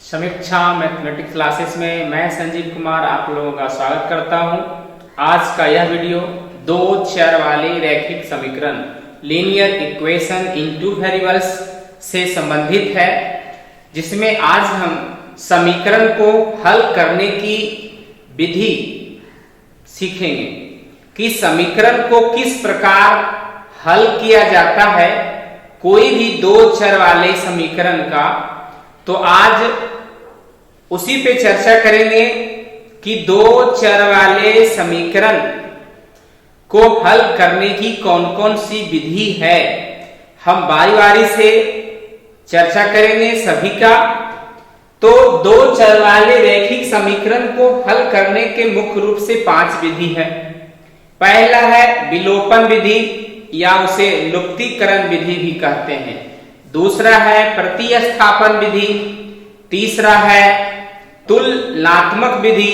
समीक्षा mathematics classes में मैं संजीव कुमार आप लोगों का स्वागत करता हूं। आज का यह वीडियो दो चर वाले रैखिक समीकरण linear equation in two variables से संबंधित है, जिसमें आज हम समीकरण को हल करने की विधि सीखेंगे कि समीकरण को किस प्रकार हल किया जाता है कोई भी दो चर वाले समीकरण का। तो आज उसी पे चर्चा करेंगे कि दो चर वाले समीकरण को हल करने की कौन कौन सी विधि है। हम बारी बारी से चर्चा करेंगे सभी का। तो दो चर वाले रैखिक समीकरण को हल करने के मुख्य रूप से 5 विधि है। पहला है विलोपन विधि या उसे लुप्तीकरण विधि भी कहते हैं। दूसरा है प्रतिस्थापन विधि, तीसरा है तुलनात्मक विधि,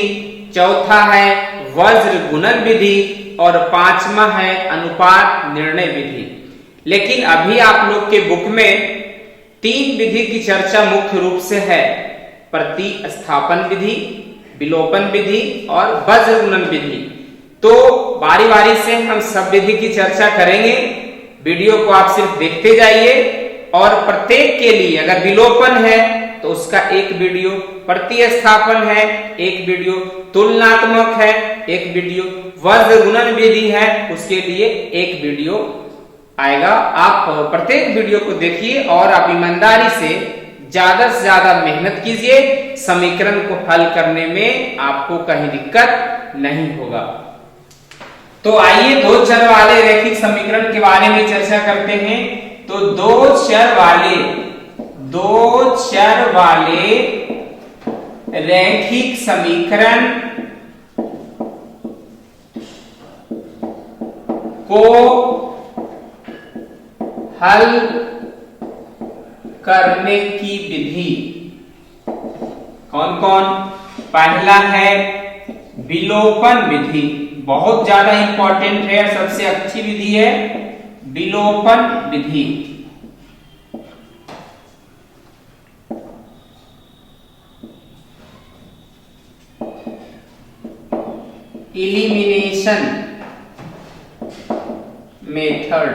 चौथा है वज्र गुणन विधि और पांचवा है अनुपात निर्णय विधि। लेकिन अभी आप लोग के बुक में 3 विधि की चर्चा मुख्य रूप से है, प्रतिस्थापन विधि, विलोपन विधि और वज्र गुणन विधि। तो बारी बारी से हम सब विधि की चर्चा करेंगे। वीडियो को आप सिर्फ देखते जाइए और प्रत्येक के लिए अगर विलोपन है तो उसका एक वीडियो, प्रतिस्थापन है एक वीडियो, तुलनात्मक है एक वीडियो, वज्र गुणन विधि है उसके लिए एक वीडियो आएगा। आप प्रत्येक वीडियो को देखिए और आप ईमानदारी से ज्यादा मेहनत कीजिए। समीकरण को हल करने में आपको कहीं दिक्कत नहीं होगा। तो आइए दो चर वाले रैखिक समीकरण के बारे में चर्चा करते हैं। तो दो चर वाले रैखिक समीकरण को हल करने की विधि कौन कौन? पहला है विलोपन विधि, बहुत ज्यादा इंपॉर्टेंट है, सबसे अच्छी विधि है विलोपन विधि। Elimination method.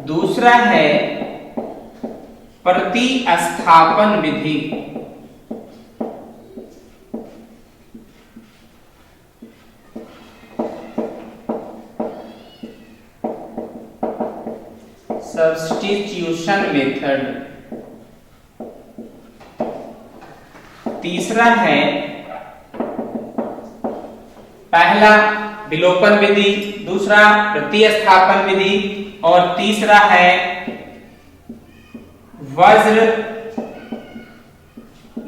दूसरा है प्रतिस्थापन विधि। Substitution method. तीसरा है पहला विलोपन विधि, दूसरा प्रतिस्थापन विधि और तीसरा है वज्र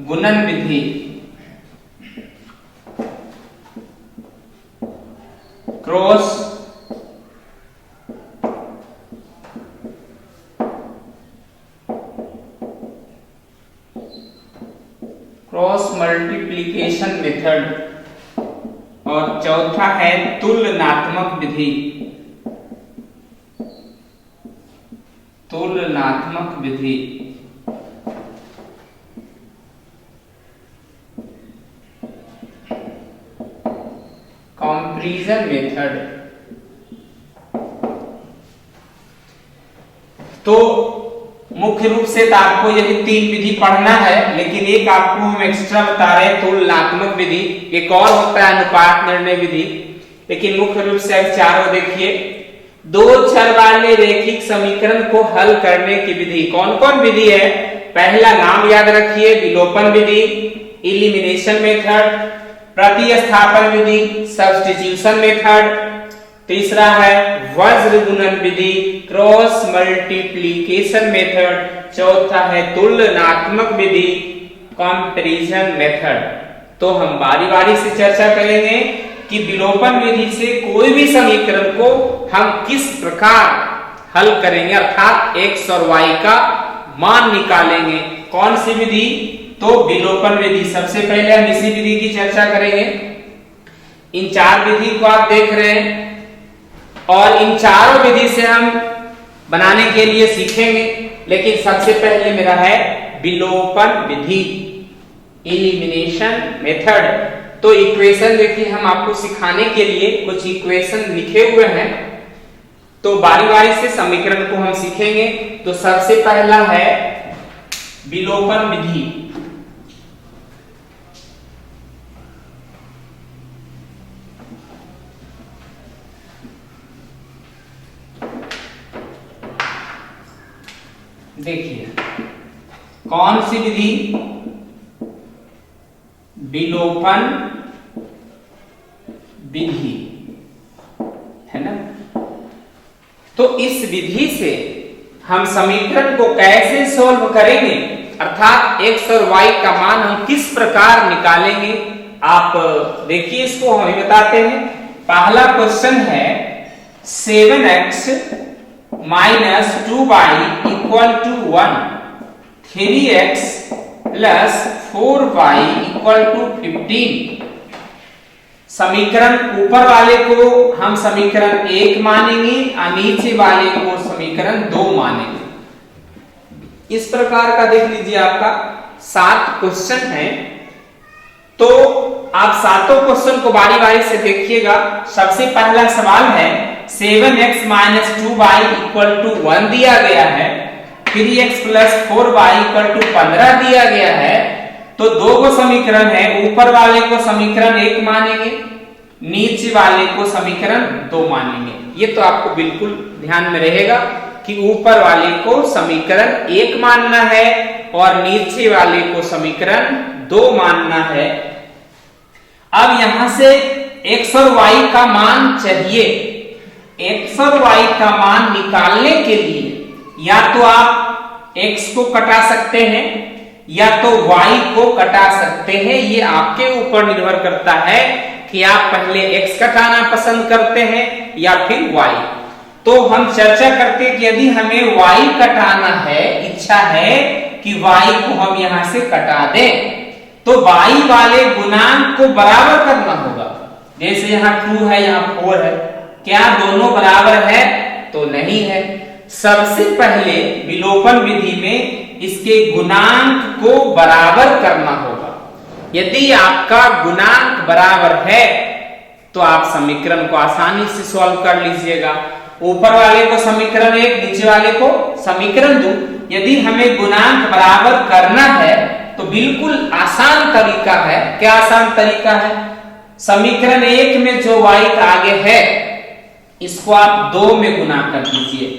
गुणन विधि। क्रॉस मल्टीप्लिकेशन मेथड और चौथा है तुलनात्मक विधि। तुलनात्मक विधि। Comparison method. तो मुख्य रूप से तो आपको यही 3 विधि पढ़ना है, लेकिन एक आपको हम एक्स्ट्रा बता रहे हैं तुलनात्मक विधि, एक और होता है अनुपात निर्णय विधि। लेकिन मुख्य रूप से अब चारों देखिए। दो चर वाले रैखिक समीकरण को हल करने की विधि कौन कौन विधि है? पहला नाम याद रखिए विलोपन विधि, एलिमिनेशन मेथड, प्रतिस्थापन विधि, सब्स्टिट्यूशन मेथड। तीसरा है वज्र गुणन विधि, क्रॉस मल्टीप्लिकेशन मेथड। चौथा है तुलनात्मक विधि, कंपैरिजन मेथड। तो हम बारी बारी से चर्चा करेंगे कि विलोपन विधि से कोई भी समीकरण को हम किस प्रकार हल करेंगे, अर्थात x और y का मान निकालेंगे। कौन सी विधि? तो विलोपन विधि। सबसे पहले हम इसी विधि की चर्चा करेंगे। इन 4 विधि को आप देख रहे हैं और इन चारों विधि से हम बनाने के लिए सीखेंगे, लेकिन सबसे पहले मेरा है विलोपन विधि, एलिमिनेशन मेथड। तो इक्वेशन देखिए, हम आपको सिखाने के लिए कुछ इक्वेशन लिखे हुए हैं, तो बारी बारी से समीकरण को हम सीखेंगे। तो सबसे पहला है विलोपन विधि। देखिए कौन सी विधि? विलोपन विधि, है ना। तो इस विधि से हम समीकरण को कैसे सॉल्व करेंगे, अर्थात x और y का मान हम किस प्रकार निकालेंगे, आप देखिए इसको हम बताते हैं। पहला क्वेश्चन है 7x minus 2y equal to 1, 3x plus 4y equal to 15। समीकरण ऊपर वाले को हम समीकरण 1 मानेंगे और नीचे वाले को समीकरण 2 मानेंगे। इस प्रकार का देख लीजिए, आपका 7 क्वेश्चन है। तो आप सातों क्वेश्चन को बारी बारी से देखिएगा। सबसे पहला सवाल है 7x minus 2y equal to 1 दिया गया है, 3x plus 4y equal to 15 दिया गया है। तो दो को समीकरण है, ऊपर वाले को समीकरण 1 मानेंगे, नीचे वाले को समीकरण 2 मानेंगे। ये तो आपको बिल्कुल ध्यान में रहेगा कि ऊपर वाले को समीकरण 1 मानना है और नीचे वाले को समीकरण 2 मानना है। अब यहां से x और y का मान चाहिए। x और y का मान निकालने के लिए या तो आप x को कटा सकते हैं या तो y को कटा सकते हैं। ये आपके ऊपर निर्भर करता है कि आप पहले x कटाना पसंद करते हैं या फिर y। तो हम चर्चा करते हैं कि यदि हमें y कटाना है, इच्छा है कि y को हम यहां से कटा दें, तो y वाले गुणांक को बराबर करना होगा। जैसे यहाँ 2 है, यहाँ 4 है, क्या दोनों बराबर है? तो नहीं है। सबसे पहले विलोपन विधि में इसके गुणांक को बराबर करना होगा। यदि आपका गुणांक बराबर है तो आप समीकरण को आसानी से सॉल्व कर लीजिएगा। ऊपर वाले को समीकरण 1, नीचे वाले को समीकरण 2। यदि हमें गुणांक बराबर करना है तो बिल्कुल आसान तरीका है। क्या आसान तरीका है? समीकरण 1 में जो y का आगे है इसको आप 2 में गुना कर दीजिए।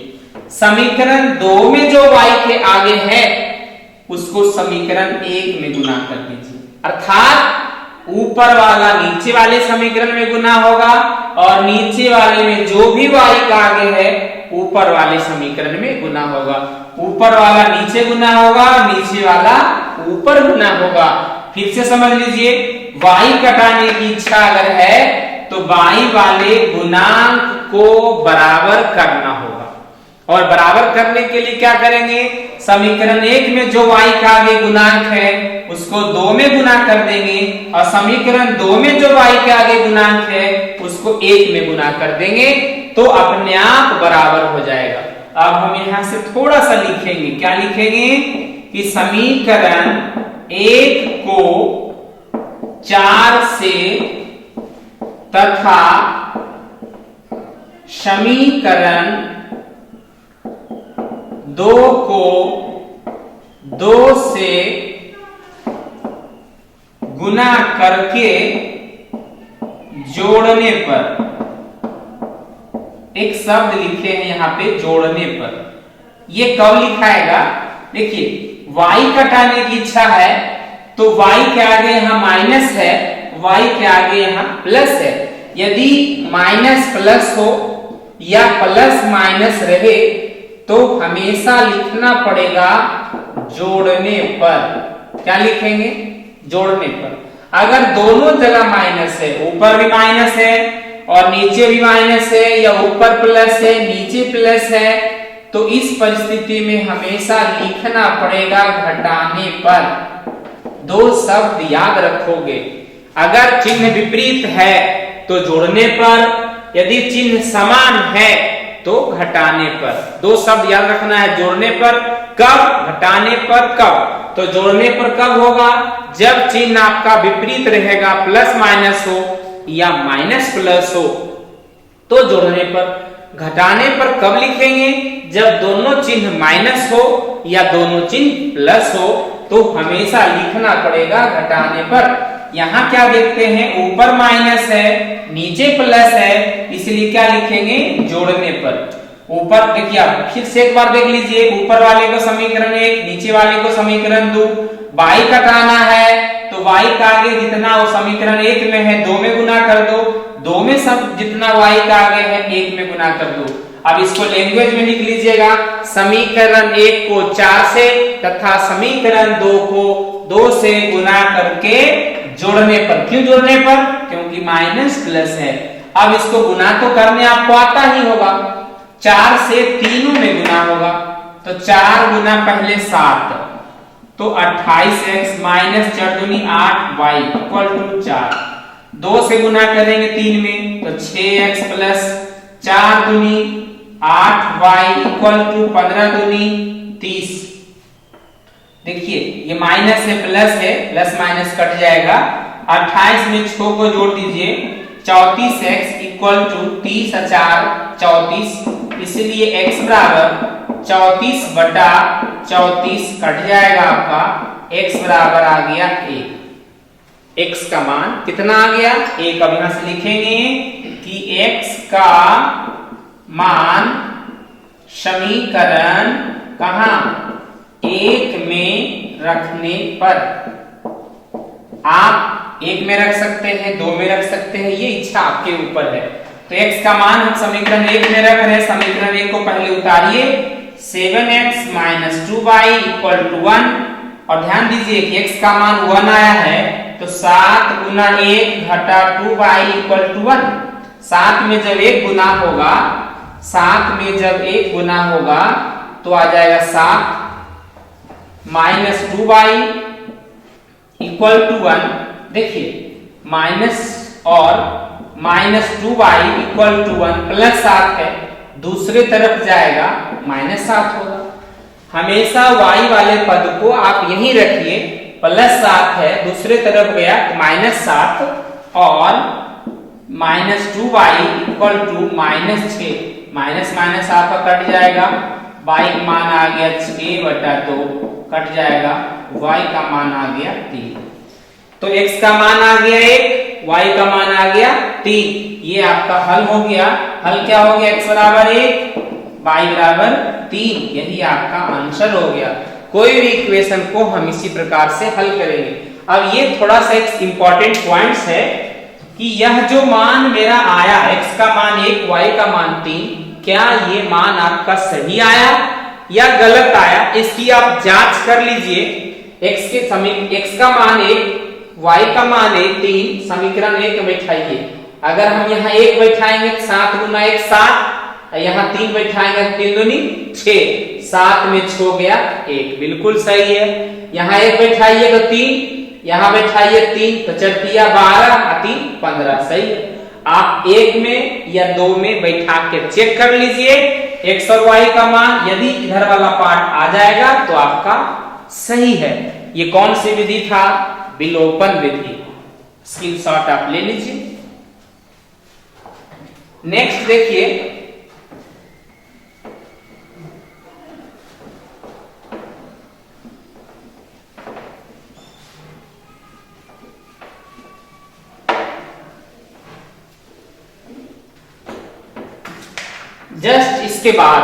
समीकरण 2 में जो y के आगे है उसको समीकरण 1 में गुना कर दीजिए। अर्थात ऊपर वाला नीचे वाले समीकरण में गुना होगा और नीचे वाले में जो भी y का आगे है ऊपर वाले समीकरण में गुना होगा। ऊपर वाला नीचे गुना होगा, नीचे वाला ऊपर गुना होगा। फिर से समझ लीजिए, y कटाने की इच्छा अगर है तो y वाले गुणांक को बराबर करना होगा। और बराबर करने के लिए क्या करेंगे? समीकरण 1 में जो y का आगे गुणांक है उसको 2 में गुना कर देंगे और समीकरण 2 में जो y के आगे गुणांक है उसको 1 में गुना कर देंगे, तो अपने आप बराबर हो जाएगा। अब हम यहां से थोड़ा सा लिखेंगे। क्या लिखेंगे? कि समीकरण 1 को 4 से तथा समीकरण 2 को 2 से गुना करके जोड़ने पर, एक शब्द लिखे हैं यहां पे जोड़ने पर। ये कब लिखाएगा? देखिए, y कटाने की इच्छा है तो y के आगे यहां माइनस है, y के आगे यहां प्लस है। यदि माइनस प्लस हो या प्लस माइनस रहे तो हमेशा लिखना पड़ेगा जोड़ने पर। क्या लिखेंगे? जोड़ने पर। अगर दोनों जगह माइनस है, ऊपर भी माइनस है और नीचे भी माइनस है, या ऊपर प्लस है नीचे प्लस है, तो इस परिस्थिति में हमेशा लिखना पड़ेगा घटाने पर। 2 शब्द याद रखोगे। अगर चिन्ह विपरीत है तो जोड़ने पर, यदि चिन्ह समान है तो घटाने पर। दो शब्द याद रखना है, जोड़ने पर कब, घटाने पर कब। तो जोड़ने पर कब होगा, जब चिन्ह आपका विपरीत रहेगा, प्लस माइनस हो या माइनस प्लस हो तो जोड़ने पर। घटाने पर कब लिखेंगे, जब दोनों चिन्ह माइनस हो या दोनों चिन्ह प्लस हो तो हमेशा लिखना पड़ेगा घटाने पर। यहाँ क्या देखते हैं, ऊपर माइनस है नीचे प्लस है, इसलिए क्या लिखेंगे, जोड़ने पर। ऊपर देखिए, आप फिर से एक बार देख लीजिए, ऊपर वाले को समीकरण 1, नीचे वाले को समीकरण 2। y घटाना है तो y का आगे जितना वो समीकरण 1 में है 2 में गुना कर दो, 2 में सब जितना y का आगे है 1 में गुना कर दो। अब इसको लैंग्वेज में लिख लीजिएगा, समीकरण 1 को 4 से तथा समीकरण 2 को 2 से गुना करके जोड़ने पर। क्यों जोड़ने पर, क्योंकि माइनस प्लस है। अब इसको गुना तो करने आपको आता ही होगा, 4 से तीनों में गुना होगा तो 4 गुना पहले 7 तो 28x माइनस 4 दूनी 8y इक्वल टू 4। 2 से गुना करेंगे 3 में तो 6x प्लस 4 दूनी 8y इक्वल टू 15 दूनी 30। देखिए ये माइनस है प्लस है, प्लस माइनस कट जाएगा। 28 में 6 को जोड़ दीजिए, 34x इक्वल टू 30 और 4 34, इसलिए x बराबर 34 बटा 34 कट जाएगा आपका, x बराबर आ गया 1। x का मान कितना आ गया, 1। अब यहां से लिखेंगे कि x का मान समीकरण कहां 1 में रखने पर। आप 1 में रख सकते हैं, 2 में रख सकते हैं, ये इच्छा आपके ऊपर है। तो x का मान हम समीकरण 1 में रख रहे हैं, समीकरण 1 को पहले उतारिए, 7x minus 2y equal to 1। और ध्यान दीजिए कि x का मान 1 आया है तो 7 गुना 1 घटा 2y इक्वल टू 1। 7 में जब 1 गुना होगा, 7 में जब 1 गुना होगा तो आ जाएगा 7 माइनस 2y इक्वल टू 1। देखिए माइनस और minus 2y equal to 1 plus 7 है, दूसरे तरफ जाएगा माइनस 7 होगा। हमेशा y वाले पद को आप यहीं रखिए, प्लस 7 है दूसरे तरफ गया माइनस 7 और minus 2y equal to minus 6। Minus minus आपका कट जाएगा, y का मान आ गया 6 बटा 2 कट जाएगा, y का मान आ गया 3। तो x का मान आ गया 1, y का मान आ गया 3। ये आपका हल हो गया। हल क्या हो गया, x बराबर 1 y बराबर 3, यही आपका आंसर हो गया। कोई भी इक्वेशन को हम इसी प्रकार से हल करेंगे। अब ये थोड़ा सा एक इंपॉर्टेंट पॉइंट्स है कि यह जो मान मेरा आया, x का मान 1 y का मान 3, क्या ये मान आपका सही आया या गलत आया, इसकी आप जांच कर लीजिए। x का मान 1 y का मान 3 समीकरण 1 में बैठाइए। अगर हम यहाँ 1 बैठाएंगे 7 गुना 1 7, यहाँ 3 बैठाएंगे 3 दूनी 6, 7 में 6 गया 1, बिल्कुल सही है। यहाँ 1 बैठाइए तो 3, यहाँ बैठाइए 3 तो 4 तिया 12 और 3 15, सही है। आप 1 में या 2 में बैठा के चेक कर लीजिए x और y का मान, यदि इधर वाला पार्ट आ जाएगा तो आपका सही है। ये कौन सी विधि था, विलोपन विधि। स्क्रीनशॉट आप ले लीजिए। नेक्स्ट देखिए, जस्ट इसके बाद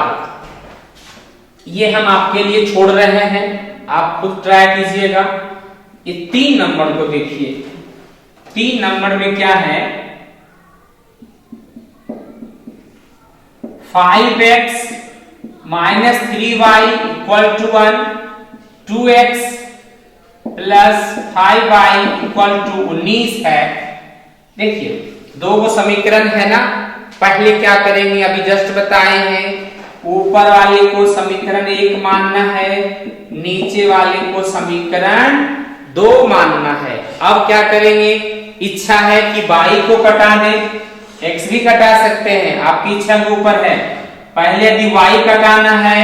ये हम आपके लिए छोड़ रहे हैं, आप खुद ट्राई कीजिएगा। ये 3 नंबर को देखिए, 3 नंबर में क्या है, 5x minus 3y equal to 1, 2x plus 5y equal to 19 है। देखिए 2 वो समीकरण है ना, पहले क्या करेंगे, अभी जस्ट बताए हैं, ऊपर वाले को समीकरण 1 मानना है, नीचे वाले को समीकरण 2 मानना है। अब क्या करेंगे, इच्छा है कि y को कटा दें, x भी कटा सकते हैं, आपकी इच्छा के ऊपर है। पहले यदि y कटाना है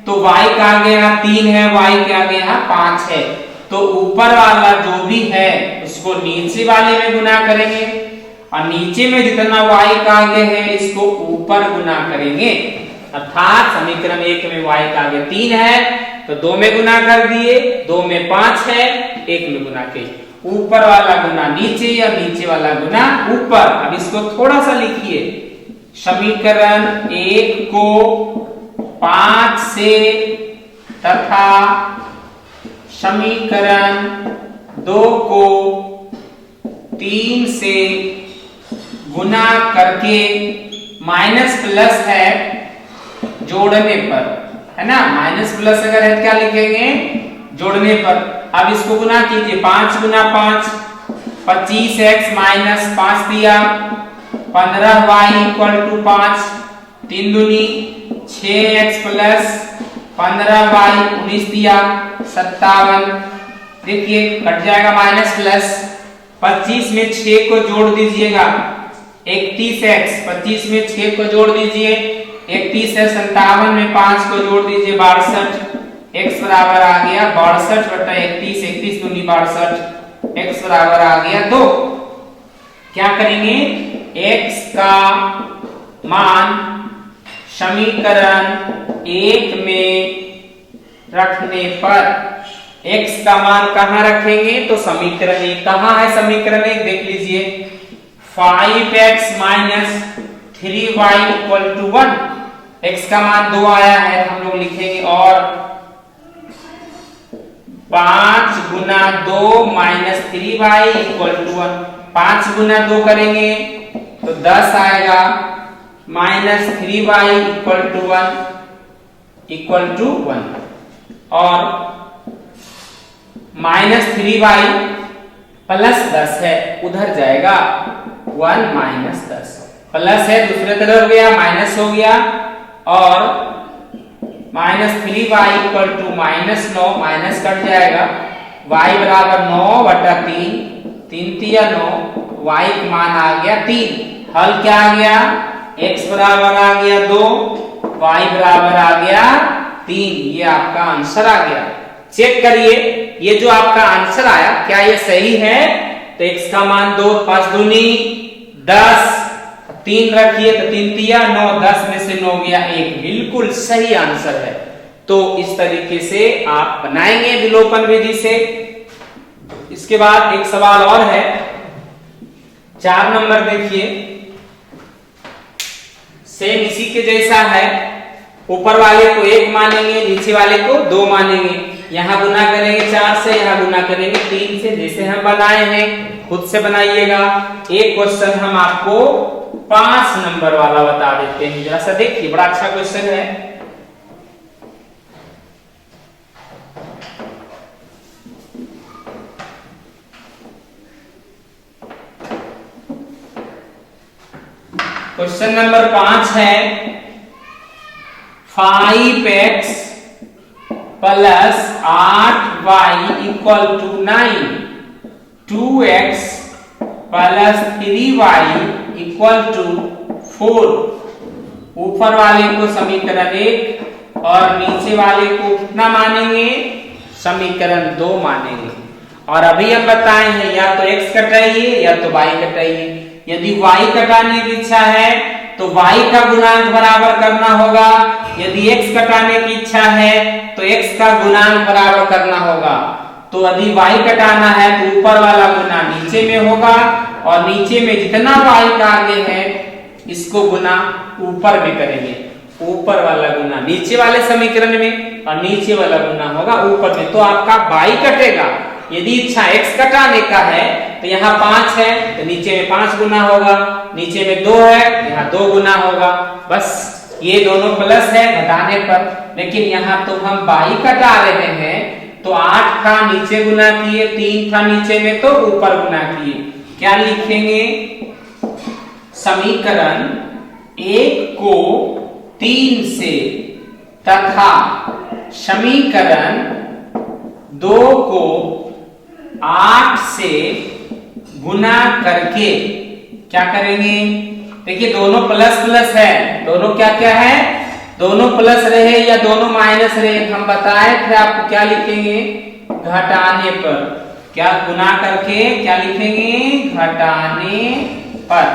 तो y का आगे यहाँ 3 है, y के आगे यहाँ 5 है, तो ऊपर वाला जो भी है उसको नीचे वाले में गुना करेंगे और नीचे में जितना y का आगे है इसको ऊपर गुना करेंगे। अर्थात समीकरण 1 में y का आगे 3 है तो 2 में गुना कर दिए, 2 में 5 है, 1 में गुना किए। ऊपर वाला गुना नीचे या नीचे वाला गुना ऊपर। अब इसको थोड़ा सा लिखिए, समीकरण 1 को 5 से तथा समीकरण 2 को 3 से गुना करके माइनस प्लस है जोड़ने पर, है ना, माइनस प्लस अगर है क्या लिखेंगे जोड़ने पर। अब इसको गुना कीजिए, 5 गुना 5 25x माइनस 5 दिया, 15y इक्वल टू 5, 3 दूनी 6x प्लस 15y 19 दिया 57। देखिए कट जाएगा माइनस प्लस, 25 में 6 को जोड़ दीजिएगा 31x, 25 में 6 को जोड़ दीजिए 31 है, 57 में 5 को जोड़ दीजिए 62, x बराबर आ गया 62 बटा 31, 31 दूनी 62, x बराबर आ गया 2। क्या करेंगे, x का मान समीकरण 1 में रखने पर, x का मान कहां रखेंगे तो समीकरण 1 कहां है, समीकरण 1 देख लीजिए, 5x minus 3y equal to 1, x का मान 2 आया है हम लोग लिखेंगे, और 5 गुना 2 माइनस 3y इक्वल टू 1, 5 गुना 2 करेंगे तो 10 आएगा, माइनस 3y इक्वल टू 1 और माइनस 3y प्लस 10 है उधर जाएगा, 1 माइनस 10 प्लस है दूसरे तरफ गया माइनस हो गया, और minus 3y equal to minus 9, minus cut जाएगा, y बराबर 9 बटा 3, 3 तिया 9, y का मान आ गया 3। हल क्या आ गया, x बराबर आ गया 2, y बराबर आ गया 3। ये आपका आंसर आ गया। चेक करिए ये जो आपका आंसर आया क्या ये सही है, तो x का मान 2, 5 दूनी 10, 3 रखिए तो 3 तिया 9, 10 में से 9 गया 1, बिल्कुल सही आंसर है। तो इस तरीके से आप बनाएंगे विलोपन विधि से। इसके बाद एक सवाल और है, 4 नंबर देखिए, सेम इसी के जैसा है, ऊपर वाले को 1 मानेंगे, नीचे वाले को 2 मानेंगे, यहाँ गुना करेंगे 4 से, यहाँ गुना करेंगे 3 से, जैसे हम बनाए हैं खुद से बनाइएगा। एक क्वेश्चन हम आपको 5 नंबर वाला बता देते हैं, जरा सा देखिए, बड़ा अच्छा क्वेश्चन है। क्वेश्चन नंबर 5 है, 5x plus 8y equal to 9, 2x plus 3y equal to 4। ऊपर वाले को समीकरण 1 और नीचे वाले को कितना मानेंगे, समीकरण 2 मानेंगे। और अभी हम बताए हैं या तो x कटाइए या तो y कटाइए। यदि y कटाने की इच्छा है तो y का गुणांक बराबर करना होगा, यदि x कटाने की इच्छा है तो x का गुणांक बराबर करना होगा। तो यदि y कटाना है तो ऊपर वाला गुना नीचे में होगा, और नीचे में जितना y का आगे है इसको गुना ऊपर में करेंगे, ऊपर वाला गुना नीचे वाले समीकरण में और नीचे वाला गुना होगा ऊपर में, तो आपका y कटेगा। यदि इच्छा x कटाने का है तो यहाँ 5 है तो नीचे में 5 गुना होगा, नीचे में 2 है तो यहाँ 2 गुना होगा। बस ये दोनों प्लस है घटाने पर, लेकिन यहाँ तो हम y कटा रहे हैं तो 8 था नीचे गुना किए, 3 था नीचे में तो ऊपर गुना किए। क्या लिखेंगे, समीकरण 1 को 3 से तथा समीकरण 2 को 8 से गुना करके क्या करेंगे, देखिए दोनों प्लस प्लस है, दोनों क्या क्या है दोनों प्लस रहे या दोनों माइनस रहे, हम बताए थे आपको क्या लिखेंगे, घटाने पर। क्या गुना करके क्या लिखेंगे, घटाने पर।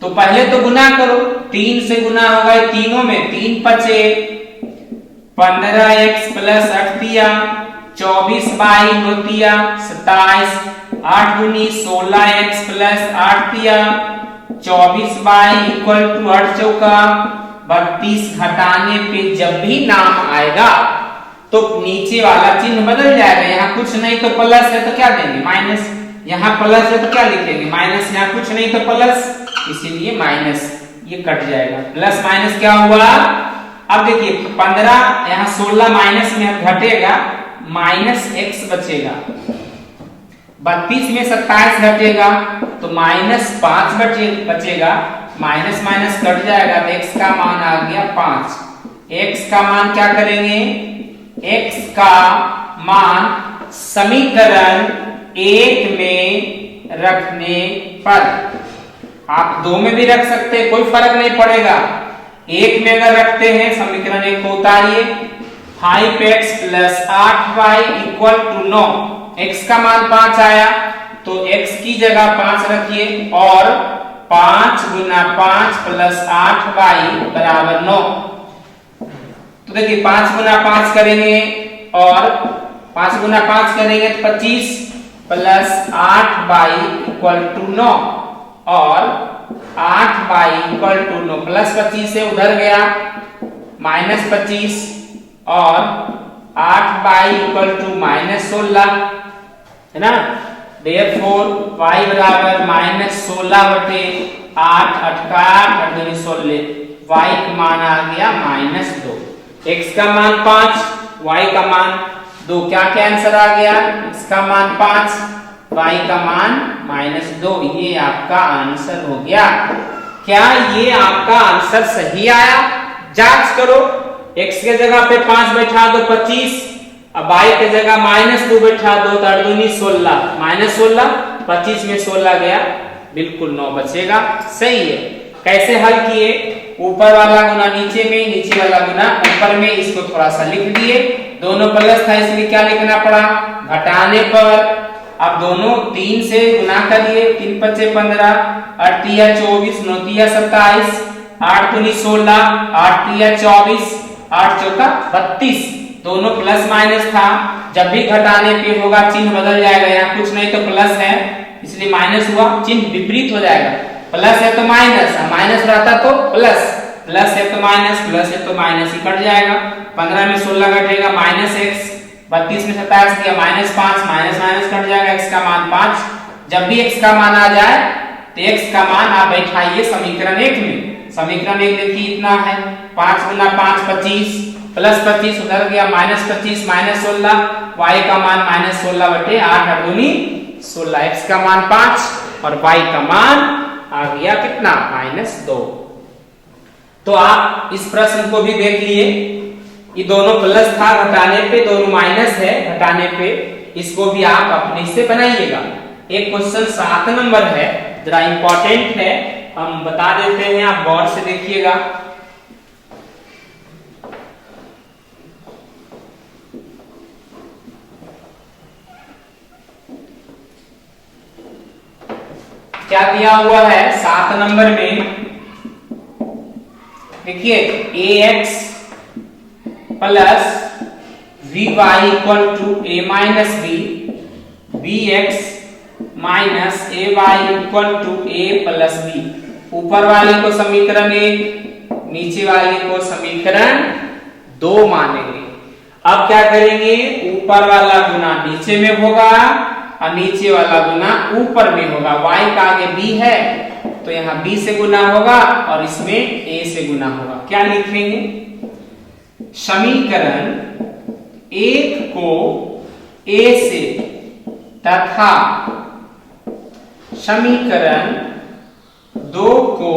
तो पहले तो गुना करो, 3 से गुना होगा तीनों में, 3 पचे 15x प्लस 8 दिया 24 बाई 9 दिया 27, 8 दूनी 16x प्लस 8 दिया 24 बाई इक्वल टू 8 चौका 32। घटाने पे जब भी नाम आएगा तो नीचे वाला चिन्ह बदल जाएगा। यहाँ कुछ नहीं तो प्लस है तो क्या देंगे, माइनस। यहाँ प्लस है तो क्या लिखेंगे, माइनस। यहाँ कुछ नहीं तो प्लस, इसीलिए माइनस, ये कट जाएगा। प्लस माइनस क्या हुआ, अब देखिए 15 यहाँ 16 माइनस में घटेगा, माइनस x बचेगा। 32 में 27 घटेगा तो माइनस 5 बचेगा। माइनस माइनस कट जाएगा तो x का मान आ गया 5। x का मान क्या करेंगे, x का मान समीकरण 1 में रखने पर, आप 2 में भी रख सकते हैं, कोई फर्क नहीं पड़ेगा। 1 में अगर रखते हैं समीकरण 1 को उतारिए, 5x plus 8y equal to 9। x का मान 5 आया तो x की जगह 5 रखिए और 5 गुना 5 प्लस 8y बराबर 9। तो देखिए 5 गुना 5 करेंगे और 5 गुना 5 करेंगे तो 25 प्लस 8y इक्वल टू 9 और 8y इक्वल टू 9 प्लस 25 से उधर गया माइनस 25 और 8y इक्वल टू माइनस 16, है ना। देयरफॉर y बराबर माइनस 16 बटे 8, 8 का 8, 8 दूनी 16, y का मान आ गया माइनस 2। x का मान 5, y का मान 2, क्या क्या आंसर आ गया, x का मान 5, y का मान माइनस 2। ये आपका आंसर हो गया। क्या ये आपका आंसर सही आया, जांच करो। x के जगह पे 5 बैठा दो 25, अब y के जगह माइनस 2 बैठा दो तो 8 दूनी 16, माइनस 16, 25 में 16 गया, बिल्कुल 9 बचेगा। सही है। कैसे हल किए, ऊपर वाला गुना नीचे में, नीचे वाला गुना ऊपर में, इसको थोड़ा सा लिख दिए। दोनों प्लस था इसलिए क्या लिखना पड़ा, घटाने पर। अब दोनों 3 से गुना करिए, 3 पचे 15, 8 तिया 24, 9 तिया 27, 8 दूनी 16, 8 तिया 24, 8 चौका 32। दोनों प्लस माइनस था, जब भी घटाने पे होगा चिन्ह बदल जाएगा। यहाँ कुछ नहीं तो प्लस है इसलिए माइनस हुआ, चिन्ह विपरीत हो जाएगा। प्लस है तो माइनस, माइनस रहता तो प्लस, प्लस है तो माइनस, प्लस है तो माइनस ही कट जाएगा। 15 में 16 घटेगा माइनस x, 32 में 27 किया माइनस 5, माइनस माइनस कट जाएगा, x का मान 5। जब भी x का मान आ जाए तो x का मान आप बैठाइए समीकरण 1 में। समीकरण 1 देखिए इतना है, 5 गुना 5 25 प्लस 25 उधर गया माइनस 25 माइनस 16, y का मान माइनस 16 बटे 8, 8 दूनी 16, x का मान 5 और y का मान आ गया कितना, माइनस 2। तो आप इस प्रश्न को भी देख लिए, ये दोनों प्लस था घटाने पे, दोनों माइनस है घटाने पे, इसको भी आप अपने से बनाइएगा। एक क्वेश्चन 7 नंबर है, जरा इंपॉर्टेंट है, हम बता देते हैं, आप गौर से देखिएगा। क्या दिया हुआ है 7 नंबर में, देखिए ax plus vy equal to a minus b, bx minus ay equal to a plus b। ऊपर वाले को समीकरण 1, नीचे वाले को समीकरण 2 मानेंगे। अब क्या करेंगे, ऊपर वाला गुना नीचे में होगा और नीचे वाला गुना ऊपर में होगा। y का आगे b है तो यहाँ b से गुना होगा और इसमें a से गुना होगा। क्या लिखेंगे, समीकरण 1 को a से तथा समीकरण 2 को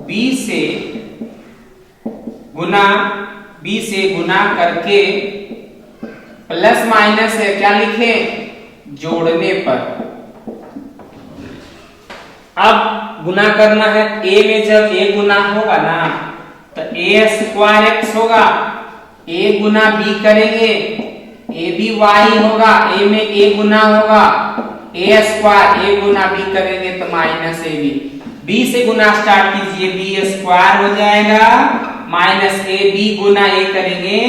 b से गुना करके प्लस माइनस है, क्या लिखे, जोड़ने पर। अब गुना करना है, a में जब a गुना होगा ना तो ए स्क्वायर एक्स होगा, ए गुना बी करेंगे, ए बी वाई होगा, ए में ए गुना होगा, ए स्क्वायर ए गुना बी करेंगे तो माइनस ए बी, बी से गुना स्टार्ट कीजिए, बी स्क्वायर हो जाएगा माइनस ए बी गुना ए करेंगे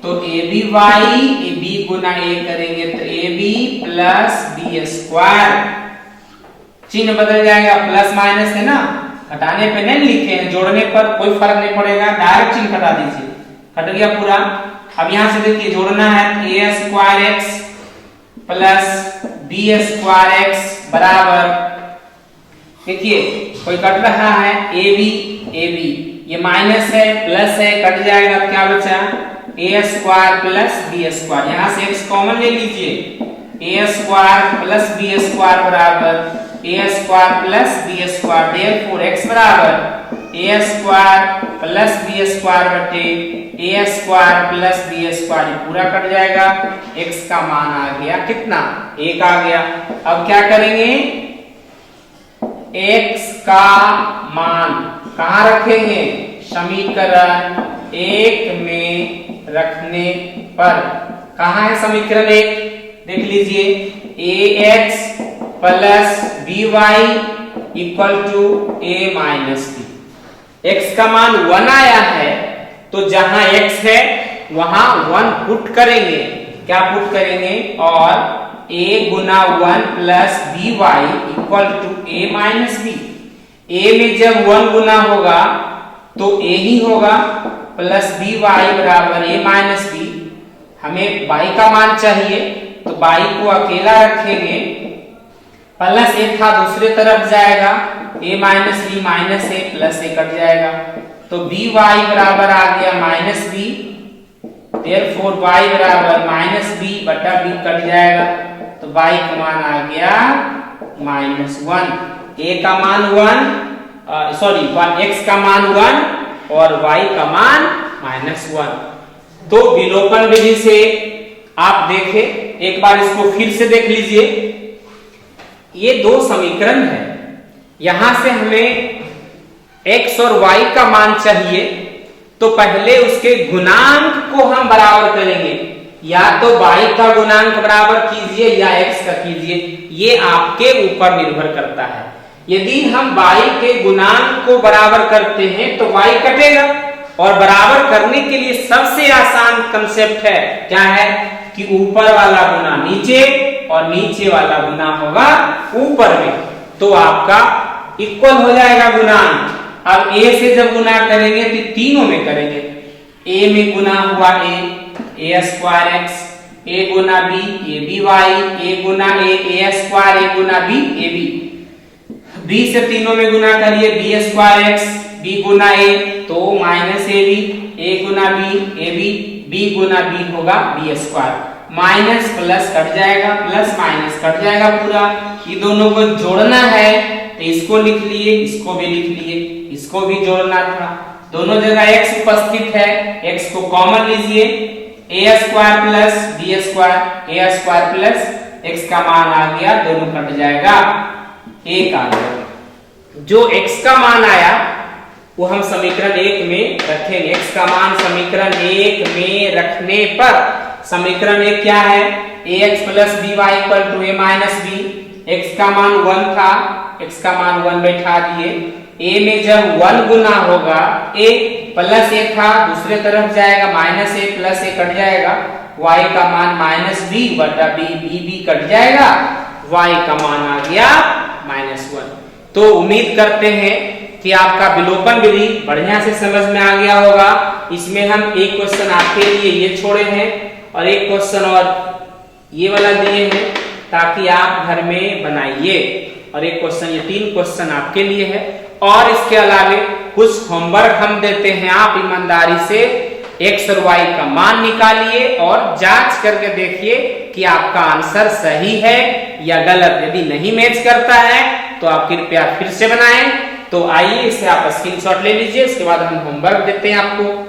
तो A B Y, A B गुना ए करेंगे तो A B plus B square, चिन्ह बदल जाएगा, प्लस माइनस है ना, घटाने पे नहीं लिखे हैं, जोड़ने पर कोई फर्क नहीं पड़ेगा, डायरेक्ट चिन्ह हटा दीजिए, हट गया पूरा। अब यहां से देखिए जोड़ना है, A square X plus B square X बराबर, देखिए कोई कट रहा है, ए बी, ये माइनस है प्लस है, कट जाएगा, क्या बचा A square plus B square, यहां से एक्स कॉमन ले लीजिए, A square plus B square बराबर A square plus B square, therefore X बराबर A square plus B square बटे A square plus B square, पूरा कट जाएगा, एक्स का मान आ गया कितना, 1 आ गया। अब क्या करेंगे, एक्स का मान कहां रखेंगे, समीकरण 1 में रखने पर, कहां है समीकरण 1, देख लीजिए, A X plus B Y equal to A minus B, X का मान 1 आया है तो जहां एक्स है वहां 1 पुट करेंगे, क्या पुट करेंगे, और a गुना 1 plus B Y equal to A minus B, A में जब 1 गुना होगा तो a ही होगा, प्लस बी वाई बराबर ए माइनस बी, हमें y का मान चाहिए तो y को अकेला रखेंगे, प्लस ए था दूसरे तरफ जाएगा, a minus B minus A plus A cut जाएगा, तो बी वाई बराबर आ गया माइनस बी, देयरफॉर y बराबर माइनस बी बटा बी कट जाएगा, तो y का मान आ गया -1, a का मान 1 सॉरी x का मान 1 और y का मान -1। तो विलोपन विधि से आप देखें, एक बार इसको फिर से देख लीजिए, ये दो समीकरण है, यहां से हमें x और y का मान चाहिए तो पहले उसके गुणांक को हम बराबर करेंगे, या तो y का गुणांक बराबर कीजिए या x का कीजिए, ये आपके ऊपर निर्भर करता है। यदि हम y के गुणांक को बराबर करते हैं तो y कटेगा, और बराबर करने के लिए सबसे आसान कंसेप्ट है, क्या है कि ऊपर वाला गुना नीचे और नीचे वाला गुना होगा ऊपर में, तो आपका इक्वल हो जाएगा गुणांक। अब a से जब गुना करेंगे तो तीनों में करेंगे, a में गुना हुआ a square x, a Guna b a b y, a Guna a square a Guna b a b से तीनों में गुना करिए, b square x b Guna a तो minus a Guna b b Guna b होगा b square, minus plus cut जाएगा, plus minus cut जाएगा पूरा, ये दोनों को जोड़ना है तो इसको लिख लिए, इसको भी लिख लिए, इसको भी जोड़ना था, दोनों जगह x उपस्थित है, x को कॉमन लीजिए, a square plus b square, a square plus x का मान आ गया, दोनों कट जाएगा, 1 आ गया। जो x का मान आया वो हम समीकरण 1 में रखेंगे, x का मान समीकरण 1 में रखने पर, समीकरण 1 क्या है, ax plus by equal to a minus b, x का मान 1 था, x का मान 1 बैठा दिए, a में जब 1 गुना होगा, a प्लस a था दूसरे तरफ जाएगा, minus a plus a cut जाएगा, y का मान माइनस b बटा b कट जाएगा, y का मान आ गया -1। तो उम्मीद करते हैं कि आपका विलोपन विधि बढ़िया से समझ में आ गया होगा। इसमें हम एक क्वेश्चन आपके लिए ये छोड़े हैं और एक क्वेश्चन और ये वाला दिए हैं, ताकि आप घर में बनाइए, और एक क्वेश्चन, ये 3 क्वेश्चन आपके लिए है। और इसके अलावे कुछ होमवर्क हम देते हैं, आप ईमानदारी से x और y का मान निकालिए और जांच करके देखिए कि आपका आंसर सही है या गलत। यदि नहीं मैच करता है तो आप कृपया फिर से बनाएं। तो आइए इसे आप स्क्रीनशॉट ले लीजिए, उसके बाद हम होमवर्क देते हैं आपको।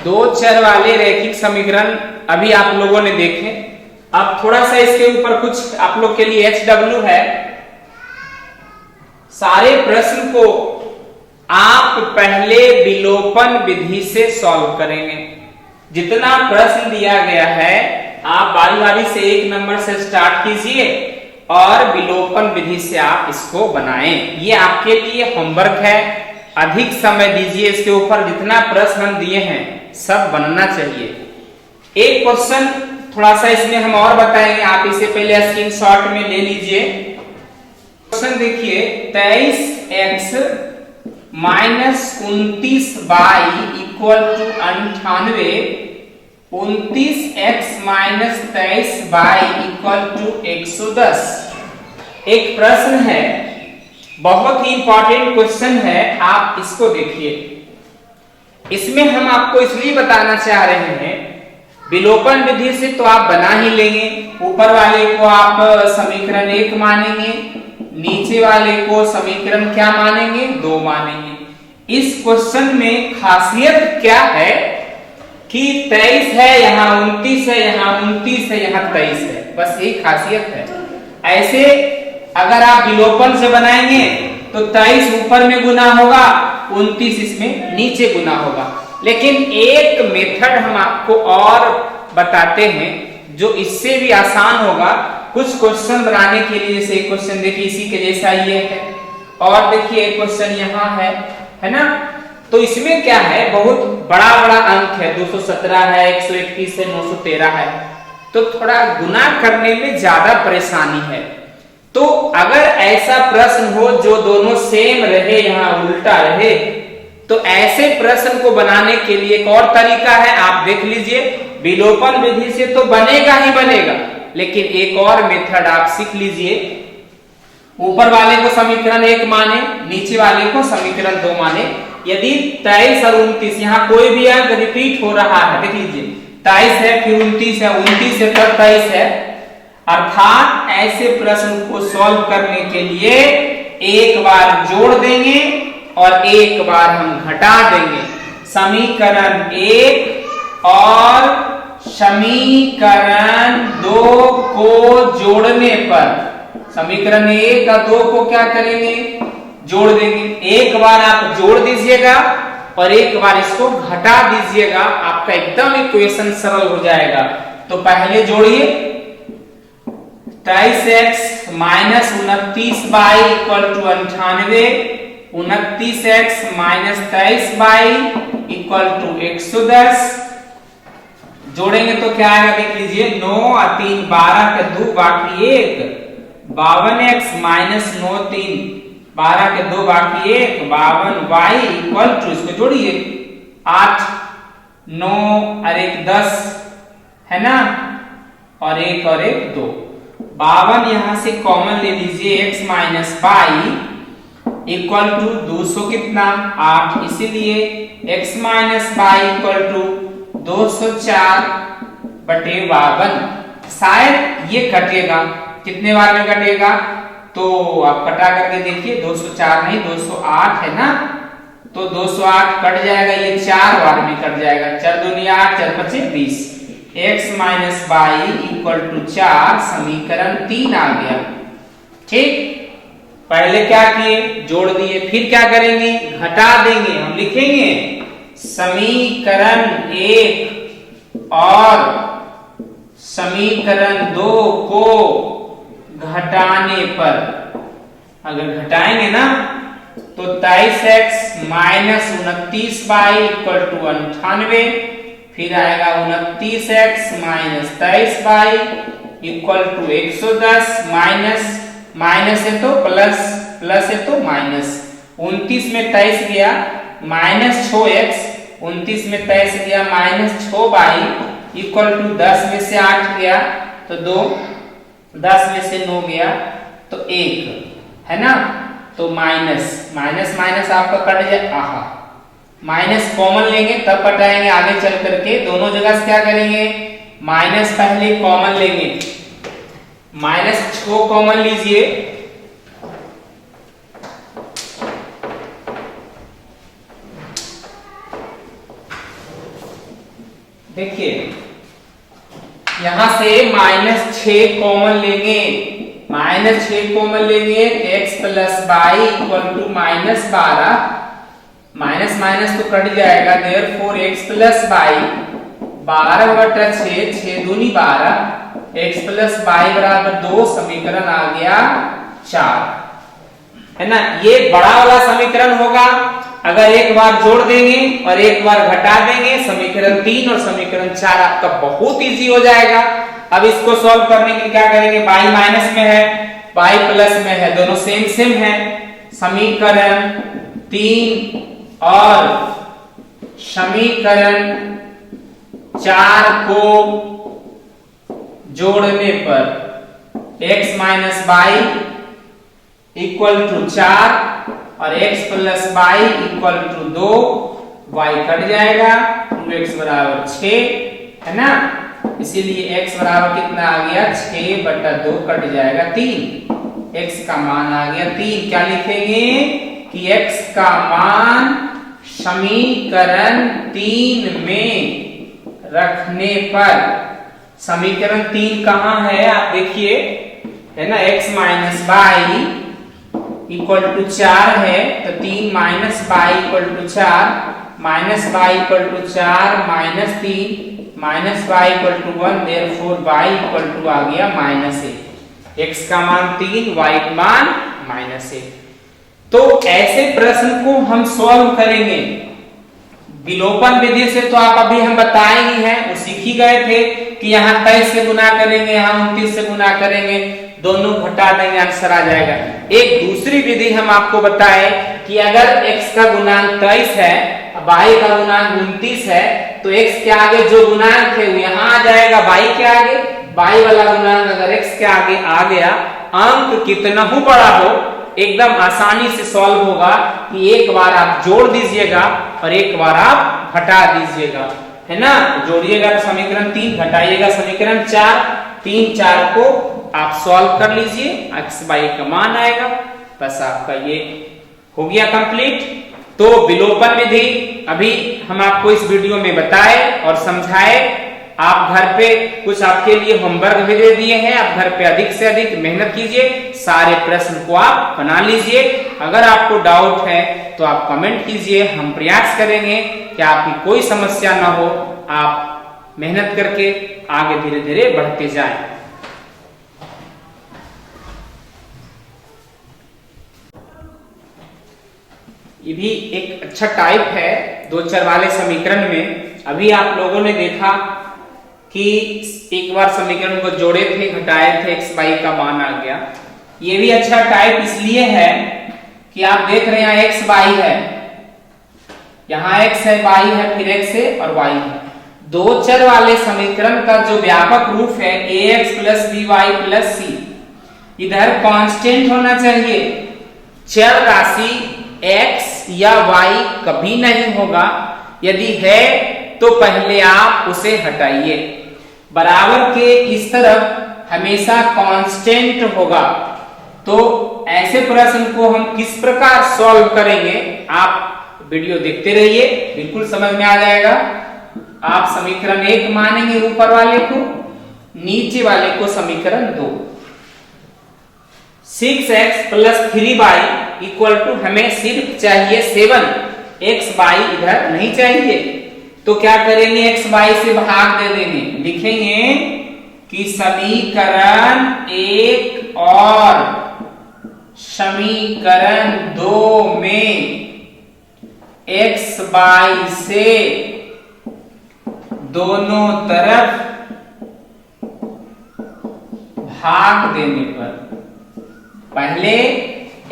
दो चर वाले रैखिक समीकरण अभी आप लोगों ने देखे। अब थोड़ा सा इसके ऊपर कुछ आप लोग के लिए HW है। सारे प्रश्न को आप पहले विलोपन विधि से सॉल्व करेंगे। जितना प्रश्न दिया गया है आप बारी बारी से 1 नंबर से स्टार्ट कीजिए और विलोपन विधि से आप इसको बनाएं। ये आपके लिए होमवर्क है, अधिक समय दीजिए इसके ऊपर। जितना प्रश्न हम दिए हैं सब बनना चाहिए। एक क्वेश्चन थोड़ा सा इसमें हम और बताएंगे, आप इसे पहले स्क्रीनशॉट में ले लीजिए। क्वेश्चन देखिए, 23x minus 29y equal to 98, 29x minus 23y equal to 110। एक प्रश्न है, बहुत ही इंपॉर्टेंट क्वेश्चन है, आप इसको देखिए। इसमें हम आपको इसलिए बताना चाह रहे हैं, विलोपन विधि से तो आप बना ही लेंगे। ऊपर वाले को आप समीकरण 1 मानेंगे, नीचे वाले को समीकरण क्या मानेंगे, 2 मानेंगे। इस क्वेश्चन में खासियत क्या है कि 23 है, यहाँ 29 है, यहाँ 29 है, यहाँ 23 है, बस यही खासियत है। ऐसे अगर आप विलोपन से बनाएंगे तो 23 ऊपर में गुना होगा, 29 इसमें नीचे गुना होगा। लेकिन एक मेथड हम आपको और बताते हैं जो इससे भी आसान होगा कुछ क्वेश्चन बनाने के लिए। जैसे एक क्वेश्चन देखिए इसी के जैसा ये है, और देखिए एक क्वेश्चन यहाँ है ना। तो इसमें क्या है, बहुत बड़ा बड़ा अंक है, 217 है, 131 है, 913 है, तो थोड़ा गुना करने में ज्यादा परेशानी है। तो अगर ऐसा प्रश्न हो जो दोनों सेम रहे, यहाँ उल्टा रहे, तो ऐसे प्रश्न को बनाने के लिए एक और तरीका है, आप देख लीजिए। विलोपन विधि से तो बनेगा ही बनेगा, लेकिन एक और मेथड आप सीख लीजिए। ऊपर वाले को समीकरण 1 माने, नीचे वाले को समीकरण 2 माने। यदि 23 और 29 यहाँ कोई भी अंक रिपीट हो रहा है, देख लीजिए 23 है, फिर 29 है, 29 है, फिर 23 है, अर्थात ऐसे प्रश्न को सॉल्व करने के लिए एक बार जोड़ देंगे और एक बार हम घटा देंगे। समीकरण 1 और समीकरण 2 को जोड़ने पर, समीकरण 1 और 2 को क्या करेंगे, जोड़ देंगे। एक बार आप जोड़ दीजिएगा और एक बार इसको घटा दीजिएगा, आपका एकदम इक्वेशन सरल हो जाएगा। तो पहले जोड़िए, 23x minus 29y equal to 98, 29x minus 23y equal to 110। जोड़ेंगे तो क्या आएगा, देख लीजिए, 9 और 3 12 के 2 बाकी 1, 52x माइनस 9 3 12 के 2 बाकी 1, 52y इक्वल टू, इसको जोड़िए, 8 9 और 1 10 है ना, और 1 और 1 2। 52 यहां से कॉमन ले लीजिए, x minus y equal to 200 कितना 8, इसीलिए x minus y equal to 204 बटे 52। शायद ये कटेगा, कितने बार में कटेगा, तो आप कटा करके देखिए, 204 नहीं 208 है ना, तो 208 कट जाएगा, ये 4 बार में कट जाएगा, 4 दूनी 8, 4 पचे 20। x minus Y equal to 4, समीकरण 3 आ गया। ठीक, पहले क्या किए, जोड़ दिए, फिर क्या करेंगे, घटा देंगे। हम लिखेंगे समीकरण 1 और समीकरण 2 को घटाने पर, अगर घटाएंगे ना तो 23x minus 29y equal to 98, फिर आएगा 29x minus 23y equal to 110, minus minus है तो प्लस, प्लस है तो माइनस, 29 में 23 गया माइनस 6x, 29 में 23 गया माइनस 6y इक्वल टू 10 में से 8 गया तो 2, 10 में से 9 गया तो 1 है ना, तो माइनस माइनस माइनस आपका कट जाए, आहा माइनस कॉमन लेंगे तब कटाएंगे आगे चल करके। दोनों जगह से क्या करेंगे, माइनस पहले कॉमन लेंगे, माइनस 6 कॉमन लीजिए, देखिए यहां से -6 कॉमन लेंगे, -6 कॉमन लेंगे x plus Y equal to -12, minus minus तो कट जाएगा, देयरफॉर x प्लस वाई 12/6, 6 दूनी 12, x प्लस वाई बराबर 2, समीकरण आ गया 4, है ना। ये बड़ा वाला समीकरण होगा, अगर एक बार जोड़ देंगे और एक बार घटा देंगे, समीकरण 3 और समीकरण 4 आपका बहुत इजी हो जाएगा। अब इसको सॉल्व करने के लिए क्या करेंगे, y माइनस में है, y प्लस में है, दोनों सेम सेम है। समीकरण 3 और समीकरण 4 को जोड़ने पर x minus Y equal to 4 और x plus Y equal to 2, y cut जाएगा, 2x बराबर 6, है ना। इसीलिए x बराबर कितना आ गया, 6/2 कट जाएगा 3, x का मान आ गया 3। क्या लिखेंगे कि x का मान समीकरण 3 में रखने पर, समीकरण 3 कहां है आप देखिए, है ना, x minus Y equal to 4 है, तो 3 minus Y equal to 4, minus Y equal to 4 minus 3 minus Y equal to 1, therefore Y equal to आ गया -1, x का मान 3, y का मान -1। तो ऐसे प्रश्न को हम सॉल्व करेंगे विलोपन विधि से, तो आप अभी हम बताए ही हैं, वो सीख ही गए थे कि यहाँ 23 से गुना करेंगे, यहाँ 29 से गुना करेंगे, दोनों घटा देंगे, आंसर आ जाएगा। एक दूसरी विधि हम आपको बताए कि अगर x का गुणांक 23 है, y का गुणांक 29 है, तो x के आगे जो गुणांक है वो यहाँ आ जाएगा, y के आगे, y वाला गुणांक अगर x के आगे आ गया, अंक कितना हो बड़ा हो, एकदम आसानी से सॉल्व होगा कि एक बार आप जोड़ दीजिएगा और एक बार आप घटा दीजिएगा, है ना। जोड़िएगा तो समीकरण 3, घटाइएगा समीकरण 4, 3 4 को आप सॉल्व कर लीजिए, x y का मान आएगा, बस आपका ये हो गया कंप्लीट। तो विलोपन विधि अभी हम आपको इस वीडियो में बताए और समझाए। आप घर पे कुछ आपके लिए होमवर्क भी दे दिए हैं, आप घर पे अधिक से अधिक मेहनत कीजिए, सारे प्रश्न को आप बना लीजिए। अगर आपको डाउट है तो आप कमेंट कीजिए, हम प्रयास करेंगे कि आपकी कोई समस्या ना हो, आप मेहनत करके आगे धीरे धीरे बढ़ते जाएं। ये भी एक अच्छा टाइप है 2 चर वाले समीकरण में। अभी आप लोगों ने देखा कि एक बार समीकरण को जोड़े थे, घटाए थे, x y का मान आ गया। ये भी अच्छा टाइप इसलिए है कि आप देख रहे हैं x y है, यहाँ x है, y है, फिर x है और y है। 2 चर वाले समीकरण का जो व्यापक रूप है ax plus by plus c, इधर कांस्टेंट होना चाहिए। चर राशि x या y कभी नहीं होगा, यदि है तो पहले आप उसे हटाइए। बराबर के इस तरफ हमेशा कांस्टेंट होगा। तो ऐसे प्रश्न को हम किस प्रकार सॉल्व करेंगे, आप वीडियो देखते रहिए, बिल्कुल समझ में आ जाएगा। आप समीकरण 1 मानेंगे ऊपर वाले को, नीचे वाले को समीकरण 2। 6x plus 3y equal to, हमें सिर्फ चाहिए 7, x y इधर नहीं चाहिए, तो क्या करेंगे, x y से भाग दे देंगे। लिखेंगे कि समीकरण 1 और समीकरण 2 में x y से दोनों तरफ भाग देने पर, पहले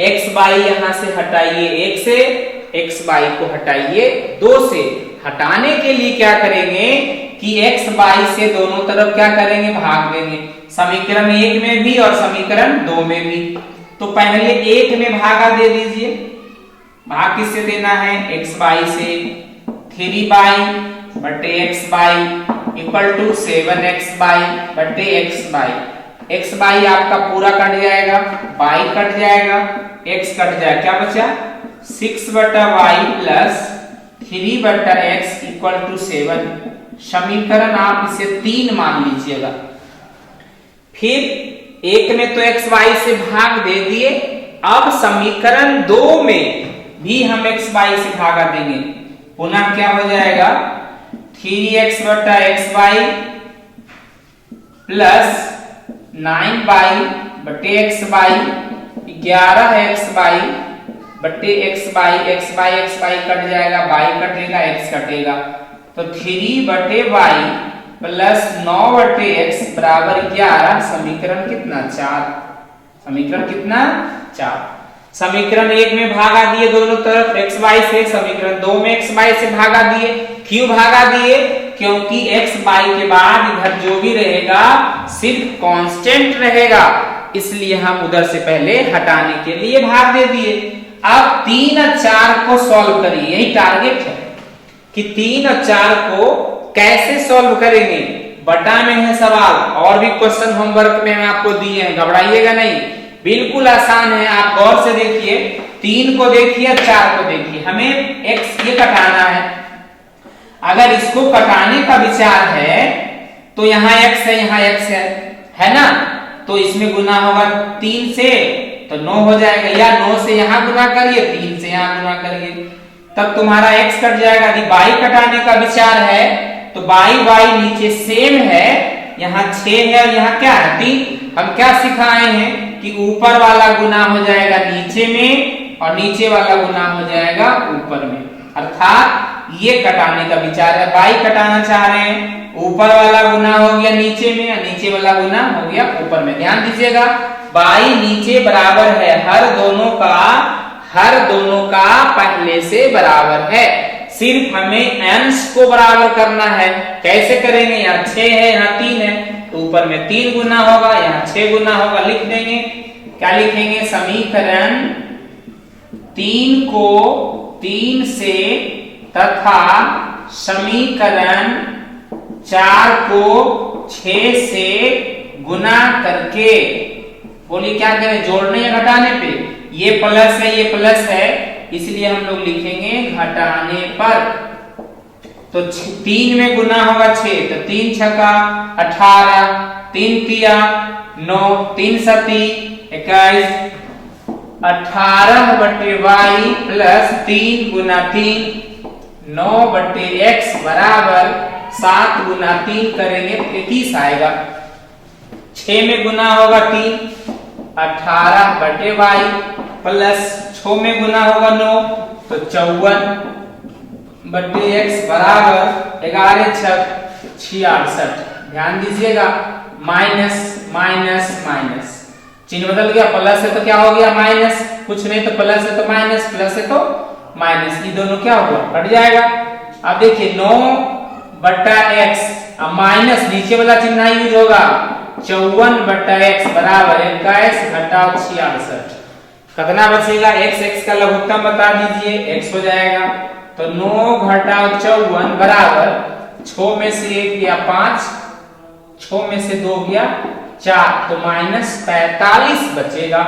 x y यहां से हटाइए 1 से, x y को हटाइए 2 से। हटाने के लिए क्या करेंगे कि x y से दोनों तरफ क्या करेंगे, भाग देंगे, समीकरण 1 में भी और समीकरण 2 में भी। तो पहले 1 में भागा दे दीजिए, भाग किससे देना है, x y से। 3y बटे x y equal to 7x y बटे x y। x y आपका पूरा कट जाएगा, y कट जाएगा, x कट जाएगा, क्या बचा 6 बटा y प्लस 3 बटा x इक्वल टू 7। समीकरण आप इसे 3 मान लीजिएगा। फिर एक में तो एक्स वाई से भाग दे दिए, अब समीकरण 2 में भी हम एक्स वाई से भागा देंगे। पुनः क्या हो जाएगा 3x बटा एक्स वाई प्लस 9y बटे एक्स वाई 11x वाई बटे एक्स वाई कट जाएगा, y कटेगा, x कटेगा, तो 3 बटे y प्लस 9 बटे x बराबर 11। समीकरण कितना 4। समीकरण कितना 4। समीकरण 1 में भागा दिए दोनों तरफ एक्स वाई से, समीकरण 2 में एक्स वाई से भागा दिए। क्यों भागा दिए? क्योंकि एक्स वाई के बाद इधर जो भी रहेगा सिर्फ कांस्टेंट रहेगा, इसलिए हम उधर से पहले हटाने के लिए भाग दे दिए। अब 3 और 4 को सॉल्व करिए, यही टारगेट है कि 3 और 4 को कैसे सॉल्व करेंगे। बटा में है सवाल, और भी क्वेश्चन होमवर्क में आपको दिए हैं, घबराइएगा नहीं, बिल्कुल आसान है। आप गौर से देखिए, 3 को देखिए, 4 को देखिए, हमें x ये कटाना है। अगर इसको कटाने का विचार है तो यहाँ x है, यहाँ x है ना, तो इसमें गुना होगा 3 से तो 9 हो जाएगा, या 9 से यहाँ गुना करिए, 3 से यहाँ गुना करिए, तब तुम्हारा x कट जाएगा। यदि y कटाने का विचार है तो y नीचे सेम है, यहाँ 6 है और यहाँ क्या है 3। हम क्या सिखाए हैं कि ऊपर वाला गुना हो जाएगा नीचे में और नीचे वाला गुना हो जाएगा ऊपर में, अर्थात ये कटाने का विचार है। y कटाना चाह रहे हैं, ऊपर वाला गुना हो गया नीचे में और नीचे वाला गुना हो गया ऊपर में। ध्यान दीजिएगा, y नीचे बराबर है, हर दोनों का पहले से बराबर है, सिर्फ हमें अंश को बराबर करना है। कैसे करेंगे? यहाँ 6 है, यहाँ 3 है, तो ऊपर में 3 गुना होगा, यहाँ 6 गुना होगा। लिख देंगे, क्या लिखेंगे? समीकरण 3 को 3 से तथा समीकरण 4 को 6 से गुना करके, बोलिए क्या करें? जोड़ने या घटाने पे? ये प्लस है, ये प्लस है, इसलिए हम लोग लिखेंगे घटाने पर। तो 3 में गुना होगा 6, तो 3 छक्का 18, 3 तिया 9, 3 सती 21, 18 बटे y प्लस 3 गुना 3 9 बटे x बराबर 7 गुना 3 करेंगे तो 21 आएगा। 6 में गुना होगा 3, 18 बटे y प्लस 6 में गुना होगा 9, तो 54 बटे x बराबर 11 छक 66। ध्यान दीजिएगा, माइनस माइनस माइनस, चिन्ह बदल गया, प्लस है तो क्या हो गया माइनस, कुछ नहीं तो प्लस है तो माइनस, प्लस है तो माइनस, ये दोनों क्या हुआ? कट जाएगा। अब देखिए 9 बटा x, अब माइनस नीचे वाला चिन्ह यूज होगा, 54 बटा x बराबर 21 घटाओ 66। कितना बचेगा? x का लघुत्तम बता दीजिए, x हो जाएगा, तो 9 घटाओ 54 बराबर 6 में से 1 गया 5, 6 में से 2 गया 4, तो माइनस 45 बचेगा।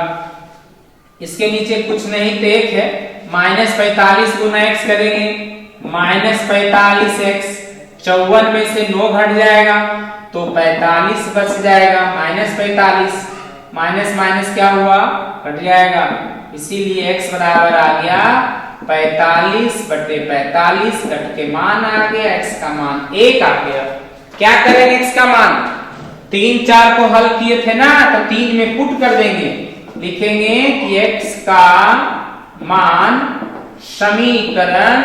इसके नीचे कुछ नहीं तो 1 है, माइनस 45 गुना x करेंगे, माइनस 45x, 54 में से 9 घट जाएगा तो 45 बच जाएगा, माइनस 45, माइनस माइनस क्या हुआ? कट जाएगा, इसीलिए x बराबर आ गया 45 बटे 45, कट के मान आ गया, x का मान 1 आ गया। क्या करेंगे? x का मान 3 4 को हल किए थे ना, तो 3 में पुट कर देंगे, लिखेंगे कि x का मान समीकरण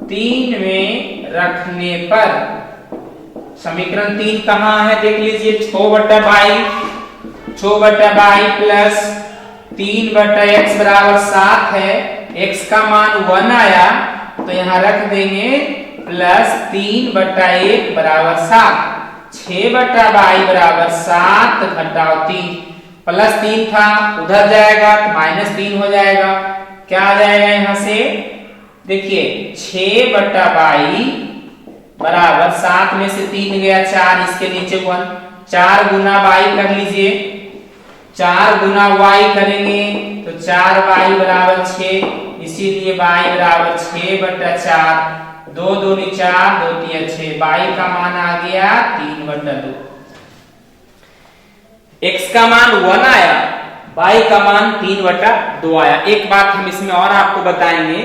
3 में रखने पर, समीकरण 3 कहाँ है देख लीजिए, 6 बटा बाई प्लस 3 बटा x बराबर 7 है, x का मान 1 आया तो यहाँ रख देंगे प्लस 3 बटा 1 बराबर 7, 6 बटा बाई बराबर 7 घटाओ 3, प्लस 3 था उधर जाएगा तो माइनस 3 हो जाएगा। क्या आ जाएगा यहाँ से? देखिए 6 बटा बाई बराबर 7 में से 3 गया 4, इसके नीचे 1, 4 गुना बाई कर लीजिए, 4 गुना y करेंगे तो 4y बराबर 6, इसीलिए y बराबर 6/4, 2 दूनी 4, 2 तिया 6, y का मान आ गया 3/2। x का मान 1 आया, y का मान 3/2 आया। एक बात हम इसमें और आपको बताएंगे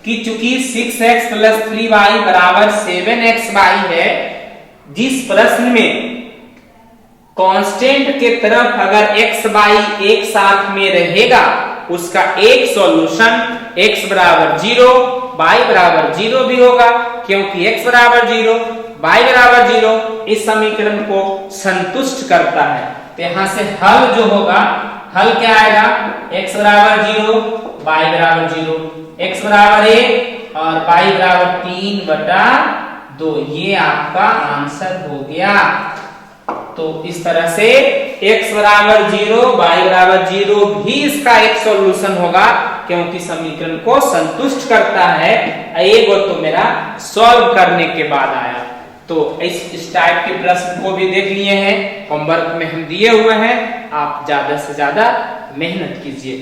कि चूंकि 6x + 3y बराबर 7xy है, जिस प्रश्न में कांस्टेंट के तरफ अगर x y एक साथ में रहेगा उसका एक सॉल्यूशन x बराबर 0 y बराबर 0 भी होगा, क्योंकि x बराबर 0 y बराबर 0 इस समीकरण को संतुष्ट करता है। तो यहां से हल जो होगा, हल क्या आएगा, x बराबर 0 y बराबर 0, x बराबर 1 और y बराबर 3/2, ये आपका आंसर हो गया। तो इस तरह से x बराबर 0 y बराबर 0 भी इसका एक सॉल्यूशन होगा, क्योंकि समीकरण को संतुष्ट करता है। एक वो तो मेरा सॉल्व करने के बाद आया। तो इस टाइप के प्रश्न को भी देख लिए हैं, होमवर्क में हम दिए हुए हैं, आप ज्यादा से ज्यादा मेहनत कीजिए।